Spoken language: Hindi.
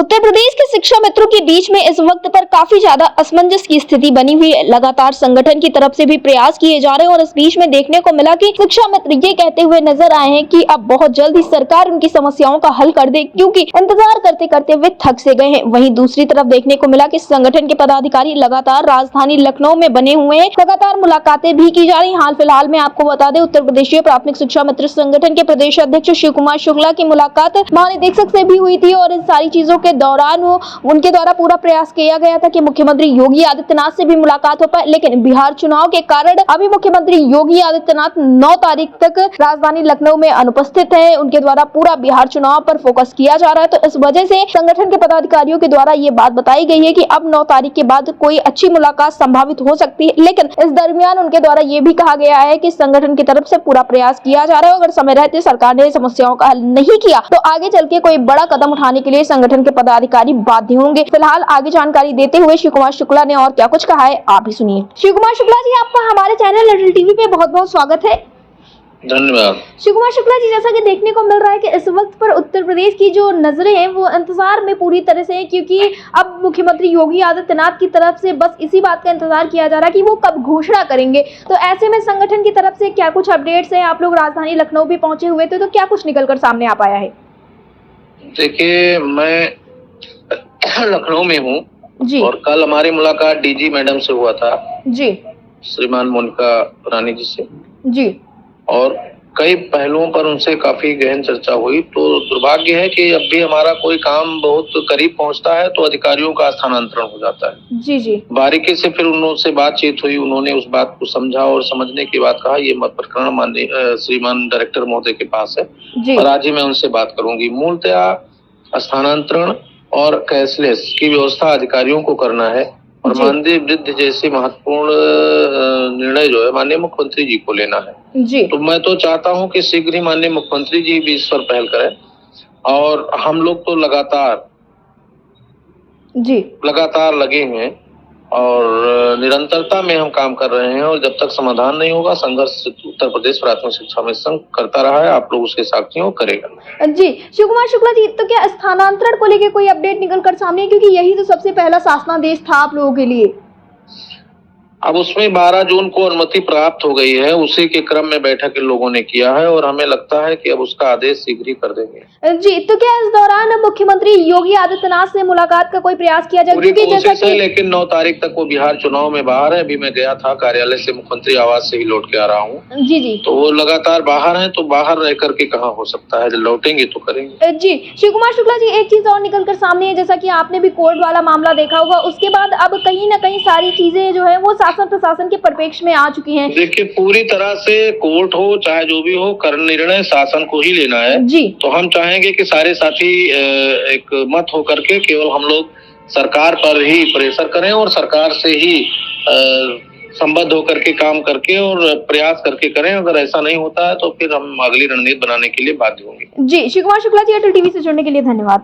उत्तर प्रदेश के शिक्षा मित्रों के बीच में इस वक्त पर काफी ज्यादा असमंजस की स्थिति बनी हुई है। लगातार संगठन की तरफ से भी प्रयास किए जा रहे हैं और इस बीच में देखने को मिला कि शिक्षा मित्र ये कहते हुए नजर आए हैं कि अब बहुत जल्द ही सरकार उनकी समस्याओं का हल कर दे, क्योंकि इंतजार करते करते वे थक से गए हैं। वहीं दूसरी तरफ देखने को मिला कि संगठन के पदाधिकारी लगातार राजधानी लखनऊ में बने हुए हैं, लगातार मुलाकातें भी की जा रही। हाल फिलहाल में आपको बता दें, उत्तर प्रदेशीय प्राथमिक शिक्षा मित्र संगठन के प्रदेश अध्यक्ष शिव कुमार शुक्ला की मुलाकात महानिदेशक से भी हुई थी और इन सारी चीजों के दौरान उनके द्वारा पूरा प्रयास किया गया था कि मुख्यमंत्री योगी आदित्यनाथ से भी मुलाकात हो पाए, लेकिन बिहार चुनाव के कारण अभी मुख्यमंत्री योगी आदित्यनाथ 9 तारीख तक राजधानी लखनऊ में अनुपस्थित है। उनके द्वारा पूरा बिहार चुनाव पर फोकस किया जा रहा है, तो इस वजह से संगठन के पदाधिकारियों के द्वारा ये बात बताई गई है कि अब 9 तारीख के बाद कोई अच्छी मुलाकात संभावित हो सकती है। लेकिन इस दरमियान उनके द्वारा ये भी कहा गया है कि संगठन की तरफ से पूरा प्रयास किया जा रहा है। अगर समय रहते सरकार ने समस्याओं का हल नहीं किया तो आगे चल के कोई बड़ा कदम उठाने के लिए संगठन के पदाधिकारी बाध्य होंगे। फिलहाल आगे जानकारी देते हुए शिव कुमार शुक्ला ने और क्या कुछ कहा है, आप भी सुनिए। शिव कुमार शुक्ला जी, आपका हमारे चैनल लिटिल टीवी पे बहुत बहुत स्वागत है। धन्यवाद। शिव कुमार शुक्ला जी, जैसा कि देखने को मिल रहा है कि इस वक्त पर उत्तर प्रदेश की जो नजरें हैं वो इंतजार में पूरी तरह से है, क्योंकि अब मुख्यमंत्री योगी आदित्यनाथ की तरफ से बस इसी बात का इंतजार किया जा रहा है कि वो कब घोषणा करेंगे। तो ऐसे में संगठन की तरफ से क्या कुछ अपडेट्स हैं? आप लोग राजधानी लखनऊ भी पहुंचे हुए थे, तो क्या कुछ निकलकर सामने आ पाया है? देखिए, मैं लखनऊ में हूँ जी, और कल हमारी मुलाकात डीजी मैडम से हुआ था जी, श्रीमान मोनिका रानी जी से, जी, और कई पहलुओं पर उनसे काफी गहन चर्चा हुई। तो दुर्भाग्य है कि अब भी हमारा कोई काम बहुत करीब पहुंचता है तो अधिकारियों का स्थानांतरण हो जाता है। जी, जी, बारीकी से फिर उनसे बातचीत हुई, उन्होंने उस बात को समझा और समझने के बाद कहा ये मत प्रकरण माननीय श्रीमान डायरेक्टर महोदय के पास है जी, और आज ही मैं उनसे बात करूंगी। मूलतः स्थानांतरण और कैशलेस की व्यवस्था अधिकारियों को करना है और मानदेय वृद्धि जैसे महत्वपूर्ण निर्णय जो है माननीय मुख्यमंत्री जी को लेना है। जी, तो मैं तो चाहता हूं कि शीघ्र ही माननीय मुख्यमंत्री जी भी इस पर पहल करें और हम लोग तो लगातार लगे हुए हैं और निरंतरता में हम काम कर रहे हैं और जब तक समाधान नहीं होगा संघर्ष उत्तर प्रदेश प्राथमिक शिक्षा मित्र संघ करता रहा है, आप लोग उसके साक्षी हो, करेगा। जी। शिव कुमार शुक्ला जी, तो क्या स्थानांतरण को लेकर कोई अपडेट निकल कर सामने है, क्योंकि यही तो सबसे पहला शासनादेश था आप लोगों के लिए? अब उसमें 12 जून को अनुमति प्राप्त हो गई है, उसी के क्रम में बैठक इन लोगों ने किया है और हमें लगता है कि अब उसका आदेश शीघ्र ही कर देंगे। जी, तो क्या इस दौरान मुख्यमंत्री योगी आदित्यनाथ से मुलाकात का कोई प्रयास किया जाए? क्योंकि जैसा कि लेकिन 9 तारीख तक वो बिहार चुनाव में बाहर है। अभी मैं गया था कार्यालय से, मुख्यमंत्री आवास से ही लौट के आ रहा हूँ। जी, जी, तो वो लगातार बाहर है, तो बाहर रह करके कहाँ हो सकता है, जब लौटेंगे तो करेंगे। जी। शिव कुमार शुक्ला जी, एक चीज और निकल कर सामने है, जैसा कि आपने भी कोर्ट वाला मामला देखा होगा, उसके बाद अब कहीं ना कहीं सारी चीजें जो है वो शासन प्रशासन के परिप्रेक्ष्य में आ चुकी हैं। देखिए, पूरी तरह से कोर्ट हो चाहे जो भी हो, कर निर्णय शासन को ही लेना है। जी, तो हम चाहेंगे कि सारे साथी एक मत होकर के केवल हम लोग सरकार पर ही प्रेशर करें और सरकार से ही संबद्ध होकर के काम करके और प्रयास करके करें। अगर ऐसा नहीं होता है तो फिर हम अगली रणनीति बनाने के लिए बाध्य होंगे। जी। शिव कुमार शुक्ला जी, लिटिल टीवी से जुड़ने के लिए धन्यवाद।